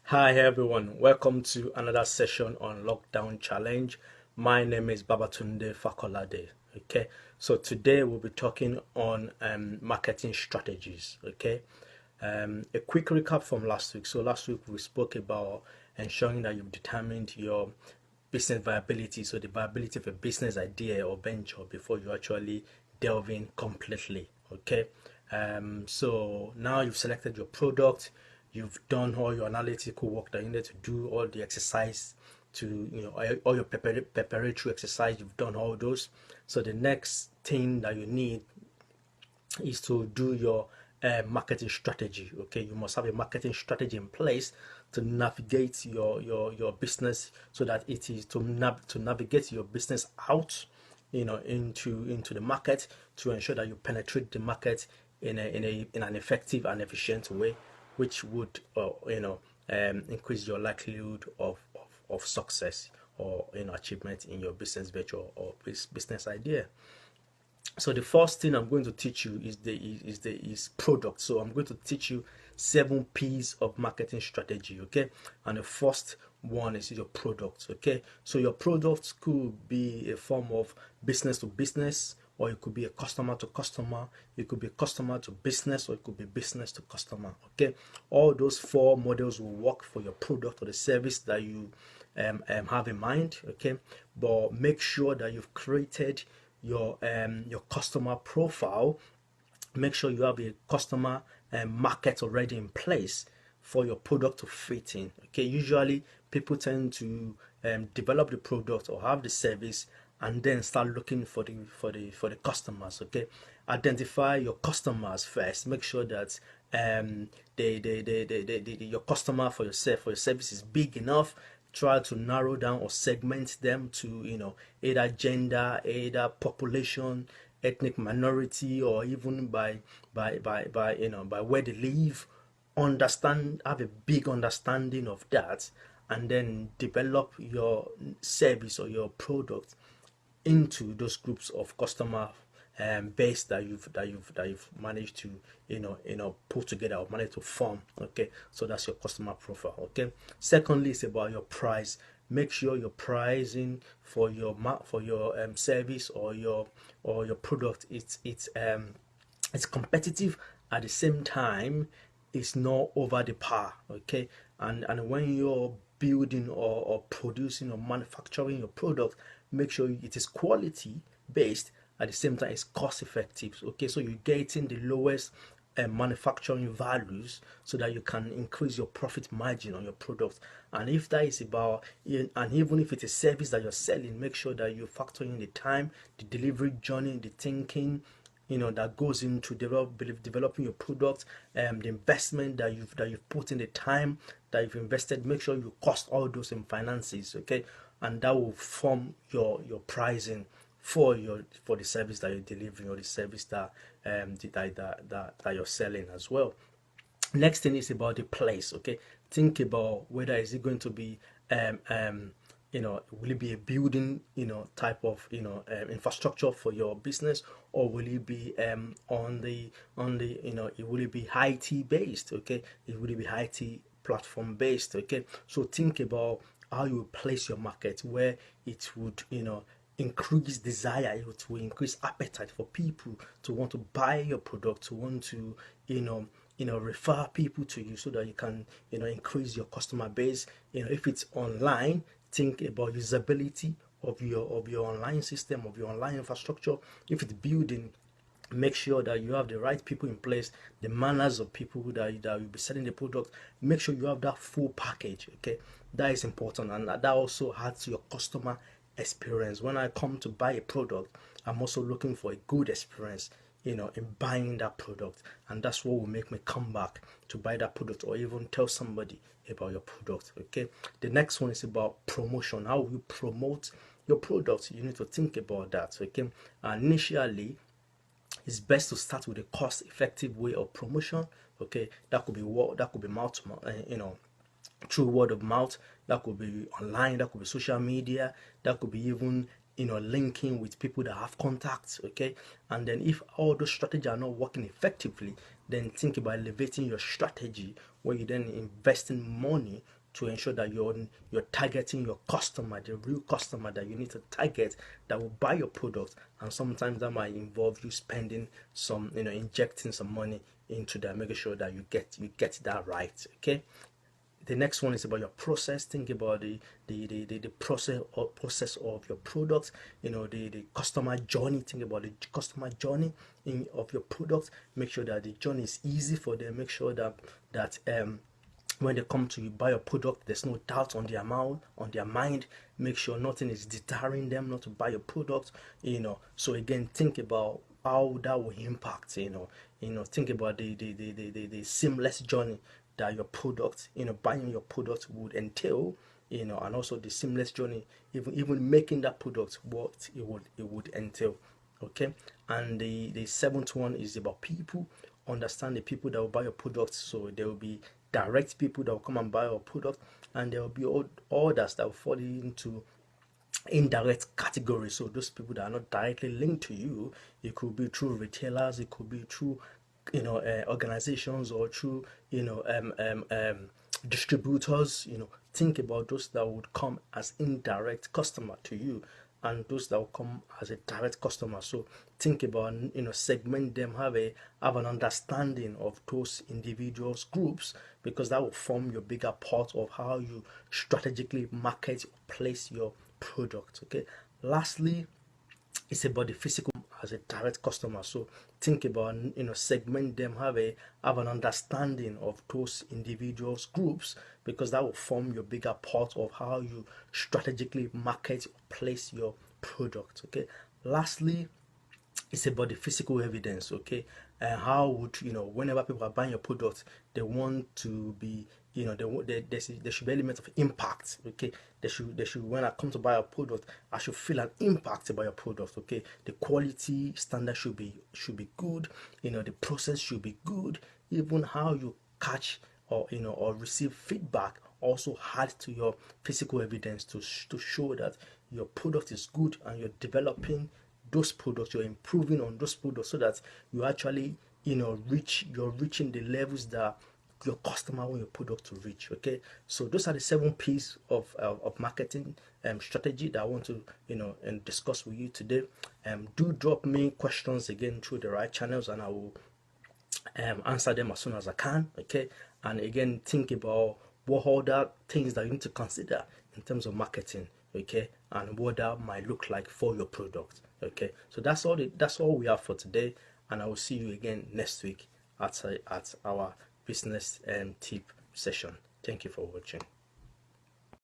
Hi everyone, welcome to another session on Lockdown Challenge. My name is Tunde Fakolade. Okay, so today we'll be talking on marketing strategies. Okay, a quick recap from last week. So last week we spoke about ensuring that you've determined your business viability, so the viability of a business idea or venture before you actually delve in completely. Okay, so now you've selected your product, you've done all your analytical work that you need to do, all the exercise to all your preparatory exercise, you've done all those. So the next thing that you need is to do your marketing strategy. Okay, you must have a marketing strategy in place to navigate your business, so that it is to navigate your business out, into the market, to ensure that you penetrate the market in an effective and efficient way, which would increase your likelihood of success, or achievement in your business venture or business idea. So the first thing I'm going to teach you is product. So I'm going to teach you 7 P's of marketing strategy. Okay, and the first one is your product. Okay, so your product could be a form of business to business, or it could be a customer to customer, it could be customer to business, or it could be business to customer. Okay, all those 4 models will work for your product or the service that you have in mind. Okay, but make sure that you've created your customer profile. Make sure you have a customer market already in place for your product to fit in. Okay, usually people tend to develop the product or have the service and then start looking for the customers. Okay, identify your customers first. Make sure that your customer for your service is big enough. Try to narrow down or segment them to either gender, either population, ethnic minority, or even by where they live. Have a big understanding of that, and then develop your service or your product into those groups of customer base that you've managed to put together or managed to form. Okay, so that's your customer profile. Okay, secondly, it's about your price. Make sure your pricing for your service or your product, it's competitive, at the same time it's not over the par. Okay, and when you're building or producing or manufacturing your product, make sure it is quality based, at the same time it's cost effective. Okay, so you're getting the lowest manufacturing values, so that you can increase your profit margin on your product. And if that is about, and even if it's a service that you're selling, make sure that you factor in the time, the delivery journey, the thinking that goes into developing your product, the investment that you've put in, the time that you've invested. Make sure you cost all those in finances. Okay, and that will form your pricing for the service that you're delivering, or the service that you're selling as well. Next thing is about the place. Okay, think about whether is it going to be will it be a building type of infrastructure for your business, or will it be on the will it be IT based? Okay, it will be IT platform based. Okay, so think about how you place your market, where it would increase desire, it will increase appetite for people to want to buy your product, to want to refer people to you, so that you can increase your customer base. If it's online, think about usability of your online system, of your online infrastructure. If it's building, make sure that you have the right people in place, the manners of people that will be selling the product. Make sure you have that full package. Okay, that is important, and that also adds to your customer experience. When I come to buy a product, I'm also looking for a good experience in buying that product, and that's what will make me come back to buy that product, or even tell somebody about your product. Okay, the next one is about promotion. How will you promote your product? You need to think about that. Okay, initially it's best to start with a cost effective way of promotion. Okay, that could be mouth to mouth, through word of mouth. That could be online, that could be social media, that could be even linking with people that have contacts. Okay, and then if all those strategies are not working effectively, then think about elevating your strategy, where you then invest in money to ensure that you're targeting your customer, the real customer that you need to target, that will buy your product. And sometimes that might involve you spending some, injecting some money into that, making sure that you get that right. Okay. The next one is about your process. Think about the process of your product, the customer journey. Think about the customer journey of your product. Make sure that the journey is easy for them. Make sure that when they come to you buy your product, there's no doubt on on their mind. Make sure nothing is deterring them not to buy your product. So again, think about how that will impact. Think about the seamless journey that your product, buying your product would entail, and also the seamless journey, even making that product what it would entail. Okay. And the seventh one is about people. Understand the people that will buy your product. So there will be direct people that will come and buy your product, and there will be others that will fall into indirect categories. So those people that are not directly linked to you, it could be through retailers, it could be through organizations, or through distributors. Think about those that would come as indirect customer to you, and those that will come as a direct customer. So think about, segment them, have an understanding of those individuals, groups, because that will form your bigger part of how you strategically market, place your product. Okay. Lastly, it's about the physical as a direct customer. So think about, segment them, have an understanding of those individuals, groups, because that will form your bigger part of how you strategically market, place your product. Okay. Lastly, it's about the physical evidence. Okay. And how would, whenever people are buying your product, they want to be, there should be element of impact. Okay. They should when I come to buy a product, I should feel an impact about your product. Okay. The quality standard should be good. The process should be good. Even how you catch or receive feedback also add to your physical evidence to show that your product is good, and you're developing those products, you're improving on those products, so that you actually you're reaching the levels that your customer want your product to reach. Okay. So those are the 7 P's of marketing strategy that I want to and discuss with you today. Do drop me questions again through the right channels, and I will answer them as soon as I can. Okay. And again, think about what other things that you need to consider in terms of marketing. Okay. And what that might look like for your product. Okay. So that's all we have for today, and I will see you again next week at our business tip session. Thank you for watching.